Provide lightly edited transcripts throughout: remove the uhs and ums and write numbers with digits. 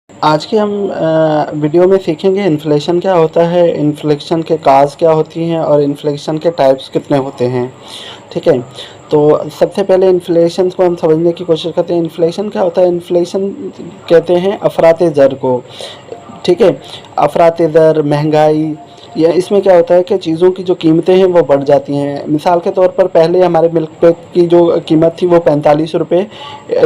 आज के हम वीडियो में सीखेंगे इन्फ्लेशन क्या होता है, इन्फ्लेशन के काज़ क्या होती हैं और इन्फ्लेशन के टाइप्स कितने होते हैं। ठीक है, तो सबसे पहले इन्फ्लेशन को हम समझने की कोशिश करते हैं। इन्फ्लेशन क्या होता है? इन्फ्लेशन कहते हैं अफराते ज़र को। ठीक है, अफराते ज़र, महंगाई, या इसमें क्या होता है कि चीज़ों की जो कीमतें हैं वो बढ़ जाती हैं। मिसाल के तौर पर पहले हमारे मिल्क पैक की जो कीमत थी वो 45 रुपये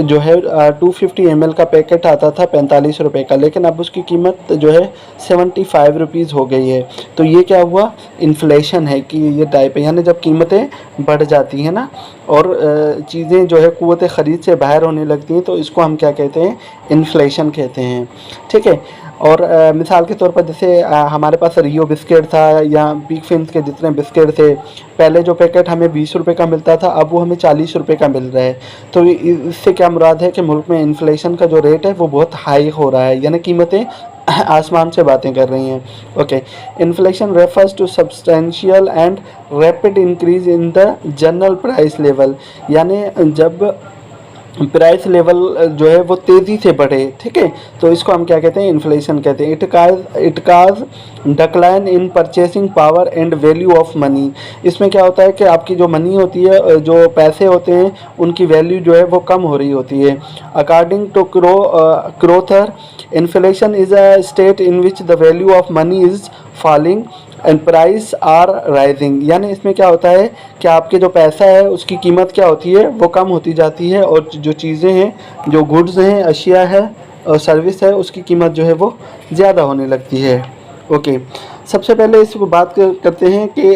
जो है 250 ml का पैकेट आता था 45 रुपये का, लेकिन अब उसकी कीमत जो है 75 रुपीज़ हो गई है। तो ये क्या हुआ? इन्फ्लेशन है कि ये टाइप है, यानी जब कीमतें बढ़ जाती हैं ना और चीज़ें जो है क़ुव्वत ख़रीद से बाहर होने लगती हैं, तो इसको हम क्या कहते हैं? इन्फ्लेशन कहते हैं। ठीक है, और मिसाल के तौर पर जैसे हमारे पास रियो बिस्किट था या बिग फिन्स के जितने बिस्किट थे, पहले जो पैकेट हमें 20 रुपये का मिलता था, अब वो हमें 40 रुपये का मिल रहा है। तो इससे क्या मुराद है कि मुल्क में इन्फ्लेशन का जो रेट है वो बहुत हाई हो रहा है, यानी कीमतें आसमान से बातें कर रही हैं। Okay, inflation refers to substantial and rapid increase in the general price level, यानी जब प्राइस लेवल जो है वो तेज़ी से बढ़े। ठीक है, तो इसको हम क्या कहते हैं? इन्फ्लेशन कहते हैं। It cause decline in purchasing power and value of money. इसमें क्या होता है कि आपकी जो मनी होती है, जो पैसे होते हैं, उनकी वैल्यू जो है वो कम हो रही होती है। According to Crowther, inflation is a state in which the value of money is falling and price are rising, यानी इसमें क्या होता है कि आपके जो पैसा है उसकी कीमत क्या होती है? वो कम होती जाती है, और जो चीज़ें हैं, जो गुड्स हैं, अशिया है और सर्विस है, उसकी कीमत जो है वो ज़्यादा होने लगती है। ओके, सबसे पहले इसको बात करते हैं कि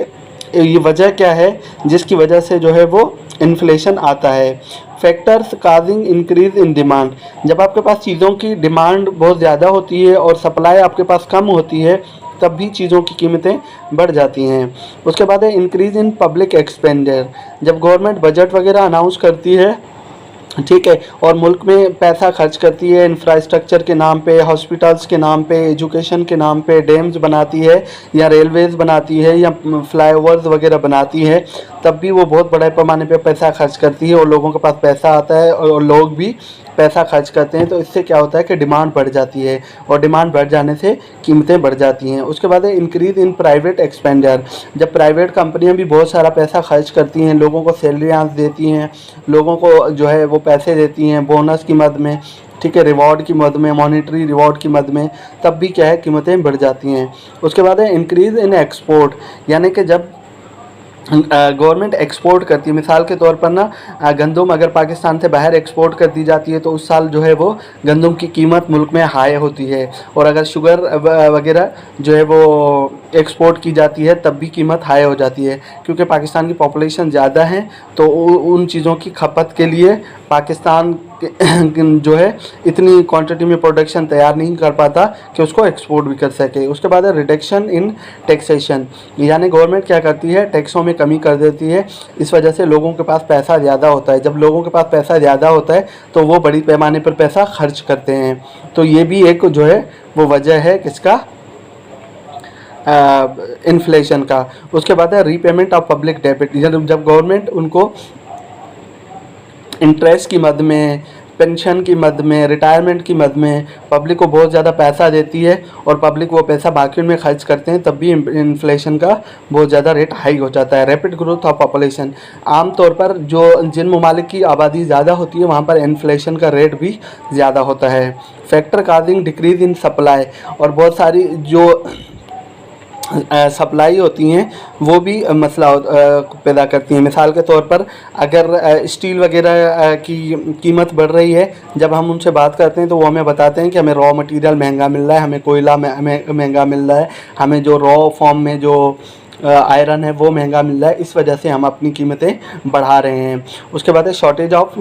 ये वजह क्या है जिसकी वजह से जो है वो इन्फ्लेशन आता है। Factors causing increase in demand, जब आपके पास चीज़ों की डिमांड बहुत ज़्यादा होती है और सप्लाई आपके पास कम होती है, तब भी चीज़ों की कीमतें बढ़ जाती हैं। उसके बाद है इंक्रीज़ इन पब्लिक एक्सपेंडिचर, जब गवर्नमेंट बजट वगैरह अनाउंस करती है, ठीक है, और मुल्क में पैसा खर्च करती है इंफ्रास्ट्रक्चर के नाम पे, हॉस्पिटल्स के नाम पे, एजुकेशन के नाम पे, डैम्स बनाती है या रेलवेज़ बनाती है या फ्लाईओवर्स वगैरह बनाती है, तब भी वो बहुत बड़े पैमाने पे पैसा खर्च करती है और लोगों के पास पैसा आता है और लोग भी पैसा खर्च करते हैं। तो इससे क्या होता है कि डिमांड बढ़ जाती है, और डिमांड बढ़ जाने से कीमतें बढ़ जाती हैं। उसके बाद है इंक्रीज़ इन प्राइवेट एक्सपेंडिचर, जब प्राइवेट कंपनियां भी बहुत सारा पैसा खर्च करती हैं, लोगों को सैलरियाँ देती हैं, लोगों को जो है वो पैसे देती हैं बोनस की मद में, ठीक है, रिवॉर्ड की मद में, मॉनेटरी रिवॉर्ड की मद में, तब भी क्या है? कीमतें बढ़ जाती हैं। उसके बाद है इंक्रीज़ इन एक्सपोर्ट, यानी कि जब गवर्नमेंट एक्सपोर्ट करती है, मिसाल के तौर पर ना गंदम अगर पाकिस्तान से बाहर एक्सपोर्ट कर दी जाती है, तो उस साल जो है वो गंदम की कीमत मुल्क में हाई होती है, और अगर शुगर वगैरह जो है वो एक्सपोर्ट की जाती है, तब भी कीमत हाई हो जाती है, क्योंकि पाकिस्तान की पॉपुलेशन ज़्यादा है, तो उन चीज़ों की खपत के लिए पाकिस्तान जो है इतनी क्वांटिटी में प्रोडक्शन तैयार नहीं कर पाता कि उसको एक्सपोर्ट भी कर सके। उसके बाद है रिडक्शन इन टैक्सेशन, यानी गवर्नमेंट क्या करती है? टैक्सों में कमी कर देती है, इस वजह से लोगों के पास पैसा ज़्यादा होता है। जब लोगों के पास पैसा ज़्यादा होता है तो वो बड़ी पैमाने पर पैसा खर्च करते हैं। तो ये भी एक जो है वो वजह है किसका? इन्फ्लेशन का। उसके बाद है रीपेमेंट ऑफ पब्लिक डेबिट, जब गवर्नमेंट उनको इंटरेस्ट की मद में, पेंशन की मद में, रिटायरमेंट की मद में पब्लिक को बहुत ज़्यादा पैसा देती है और पब्लिक वो पैसा बाकी में खर्च करते हैं, तब भी इन्फ्लेशन का बहुत ज़्यादा रेट हाई हो जाता है। रैपिड ग्रोथ ऑफ पॉपुलेशन, आम तौर पर जो जिन ममालिक की आबादी ज़्यादा होती है वहाँ पर इन्फ्लेशन का रेट भी ज़्यादा होता है। Factor causing decrease in supply, और बहुत सारी जो सप्लाई होती हैं वो भी मसला पैदा करती हैं। मिसाल के तौर पर अगर स्टील वगैरह की कीमत बढ़ रही है, जब हम उनसे बात करते हैं तो वो हमें बताते हैं कि हमें रॉ मटेरियल महंगा मिल रहा है, हमें कोयला महंगा मिल रहा है, हमें जो रॉ फॉर्म में जो आयरन है वो महंगा मिल रहा है, इस वजह से हम अपनी कीमतें बढ़ा रहे हैं। उसके बाद है शॉर्टेज ऑफ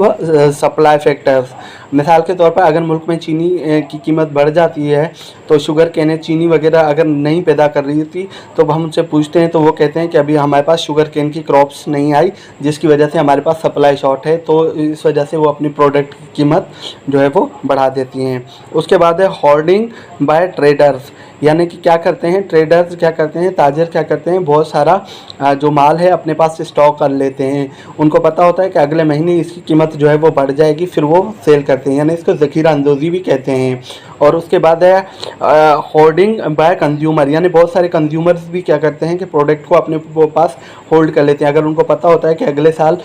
सप्लाई फैक्टर्स, मिसाल के तौर पर अगर मुल्क में चीनी की कीमत बढ़ जाती है, तो शुगर केन चीनी वगैरह अगर नहीं पैदा कर रही थी, तो हम उनसे पूछते हैं तो वो कहते हैं कि अभी हमारे पास शुगर केन की क्रॉप्स नहीं आई, जिसकी वजह से हमारे पास सप्लाई शॉर्ट है, तो इस वजह से वो अपनी प्रोडक्ट की कीमत जो है वो बढ़ा देती हैं। उसके बाद है होर्डिंग बाय ट्रेडर्स, यानी कि क्या करते हैं ट्रेडर्स, क्या करते हैं ताजिर, क्या करते हैं बहुत सारा जो माल है अपने पास स्टॉक कर लेते हैं। उनको पता होता है कि अगले महीने इसकी कीमत जो है वो बढ़ जाएगी, फिर वो सेल करते हैं, यानी इसको ज़ख़ीरा अंदोज़ी भी कहते हैं। और उसके बाद है होल्डिंग बाय कंज्यूमर, यानी बहुत सारे कंज्यूमर्स भी क्या करते हैं कि प्रोडक्ट को अपने पास होल्ड कर लेते हैं। अगर उनको पता होता है कि अगले साल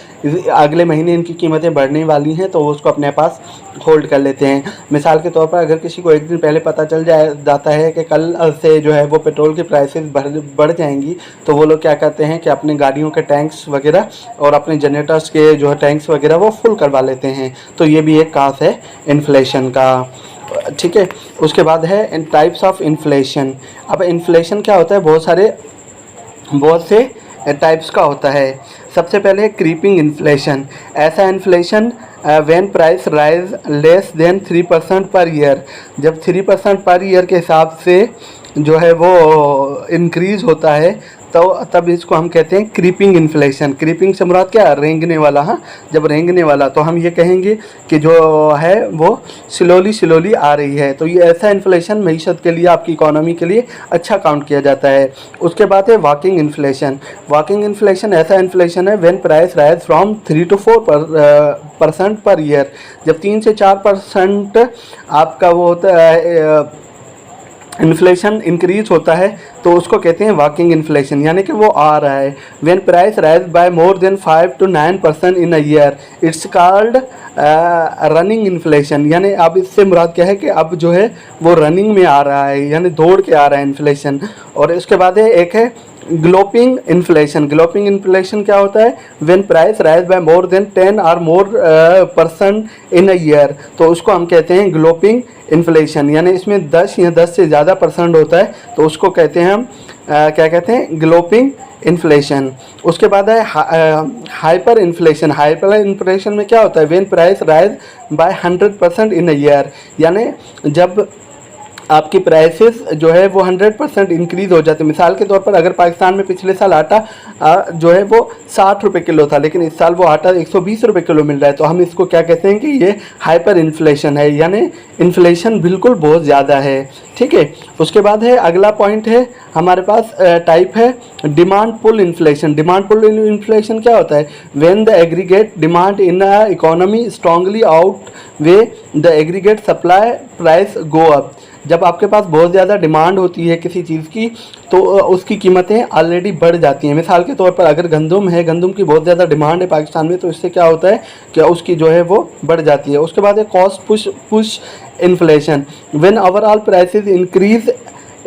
अगले महीने इनकी कीमतें बढ़ने वाली हैं तो वो उसको अपने पास होल्ड कर लेते हैं। मिसाल के तौर पर अगर किसी को एक दिन पहले पता चल जाता है कि कल से जो है वो पेट्रोल की प्राइसेस बढ़ जाएंगी, तो वो लोग क्या करते हैं कि अपने गाड़ियों के टैंक्स वगैरह और अपने जनरेटर्स के जो है टैंक्स वगैरह वो फुल करवा लेते हैं। तो ये भी एक काज है इन्फ्लेशन का, ठीक है। उसके बाद है टाइप्स ऑफ इन्फ्लेशन। अब इन्फ्लेशन क्या होता है, बहुत से टाइप्स का होता है। सबसे पहले क्रीपिंग इन्फ्लेशन, ऐसा inflation when price rise less than 3% per year, जब 3% पर ईयर के हिसाब से जो है वो इंक्रीज़ होता है तो तब इसको हम कहते हैं क्रीपिंग इन्फ्लेशन। क्रीपिंग से मुराद क्या, रेंगने वाला। हाँ, जब रेंगने वाला तो हम ये कहेंगे कि जो है वो स्लोली आ रही है। तो ये ऐसा इन्फ्लेशन मईशत के लिए, आपकी इकोनॉमी के लिए अच्छा काउंट किया जाता है। उसके बाद है वॉकिंग इन्फ्लेशन। वॉकिंग इन्फ्लेशन ऐसा इन्फ्लेशन है when price rise from 3 to 4% per year, जब 3 से 4% आपका वो होता है इन्फ्लेशन इंक्रीज होता है तो उसको कहते हैं वॉकिंग इन्फ्लेशन, यानी कि वो आ रहा है। When price rise by more than 5 to 9% in a year, it's called running inflation. यानी अब इससे मुराद क्या है कि अब जो है वो रनिंग में आ रहा है, यानी दौड़ के आ रहा है इन्फ्लेशन। और इसके बाद है एक है ग्लोपिंग इन्फ्लेशन। ग्लोपिंग इन्फ्लेशन क्या होता है, when price rise by more than 10 और मोर % इन अ ईयर, तो उसको हम कहते हैं ग्लोपिंग इन्फ्लेशन, यानी इसमें 10 या 10 से ज़्यादा % होता है तो उसको कहते हैं हम क्या कहते हैं, ग्लोपिंग इन्फ्लेशन। उसके बाद है हाइपर इन्फ्लेशन। हाइपर इन्फ्लेशन में क्या होता है, when price rise by 100% in a year, यानी जब आपकी प्राइसेस जो है वो 100% इंक्रीज़ हो जाते हैं। मिसाल के तौर पर अगर पाकिस्तान में पिछले साल आटा जो है वो 60 रुपये किलो था, लेकिन इस साल वो आटा 120 रुपये किलो मिल रहा है, तो हम इसको क्या कहते हैं कि ये हाइपर इन्फ्लेशन है, यानी इन्फ्लेशन बिल्कुल बहुत ज़्यादा है, ठीक है। उसके बाद है अगला पॉइंट है हमारे पास टाइप है demand pull inflation. Demand pull inflation क्या होता है, when the aggregate demand in a economy strongly outweigh the aggregate supply price go up. जब आपके पास बहुत ज़्यादा डिमांड होती है किसी चीज़ की तो उसकी कीमतें ऑलरेडी बढ़ जाती हैं। मिसाल के तौर पर अगर गंदम है, गंदम की बहुत ज़्यादा डिमांड है पाकिस्तान में, तो इससे क्या होता है कि उसकी जो है वो बढ़ जाती है। उसके बाद है cost push inflation, when overall prices increase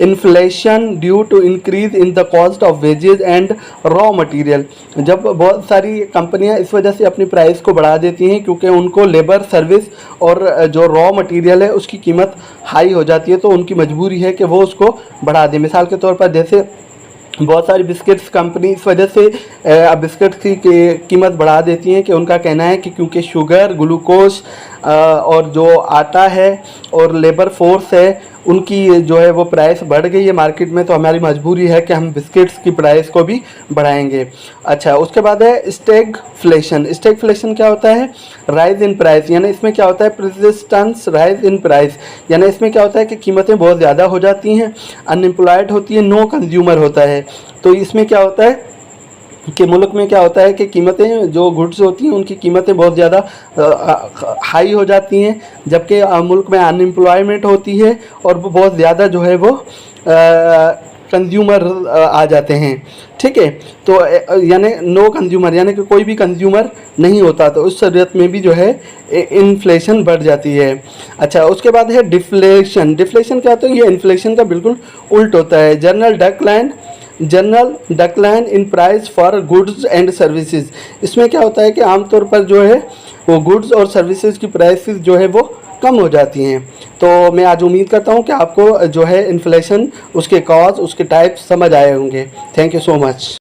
inflation due to increase in the cost of wages and raw material. जब बहुत सारी कंपनियां इस वजह से अपनी प्राइस को बढ़ा देती हैं क्योंकि उनको लेबर, सर्विस और जो रॉ मटेरियल है उसकी कीमत हाई हो जाती है, तो उनकी मजबूरी है कि वो उसको बढ़ा दें। मिसाल के तौर पर जैसे बहुत सारी बिस्किट्स कंपनी इस वजह से बिस्किट की कीमत बढ़ा देती हैं कि उनका कहना है कि क्योंकि शुगर, ग्लूकोज और जो आटा है और लेबर फोर्स है उनकी जो है वो प्राइस बढ़ गई है मार्केट में, तो हमारी मजबूरी है कि हम बिस्किट्स की प्राइस को भी बढ़ाएंगे। अच्छा, उसके बाद है स्टैगफ्लेशन। स्टैगफ्लेशन क्या होता है, राइज इन प्राइस, यानी इसमें क्या होता है परसिस्टेंस राइज इन प्राइस, यानी इसमें क्या होता है कि कीमतें बहुत ज़्यादा हो जाती हैं, अनएम्प्लॉयड होती है, नो कंज्यूमर होता है। तो इसमें क्या होता है कि मुल्क में क्या होता है कि कीमतें जो गुड्स होती हैं उनकी कीमतें बहुत ज़्यादा हाई हो जाती हैं, जबकि मुल्क में अनएम्प्लॉयमेंट होती है और वो बहुत ज़्यादा जो है वो कंज्यूमर आ जाते हैं, ठीक है। तो यानी नो कंज्यूमर, यानी कि कोई भी कंज्यूमर नहीं होता, तो उस सूरत में भी जो है इन्फ्लेशन बढ़ जाती है। अच्छा, उसके बाद है डिफ्लेशन। डिफ्लेशन क्या होता है, ये इन्फ्लेशन का बिल्कुल उल्ट होता है। General decline in price for goods and services. इसमें क्या होता है कि आमतौर पर जो है वो गुड्स और सर्विसेज की प्राइसेस जो है वो कम हो जाती हैं। तो मैं आज उम्मीद करता हूँ कि आपको जो है इन्फ्लेशन, उसके कॉज, उसके टाइप्स समझ आए होंगे। Thank you so much.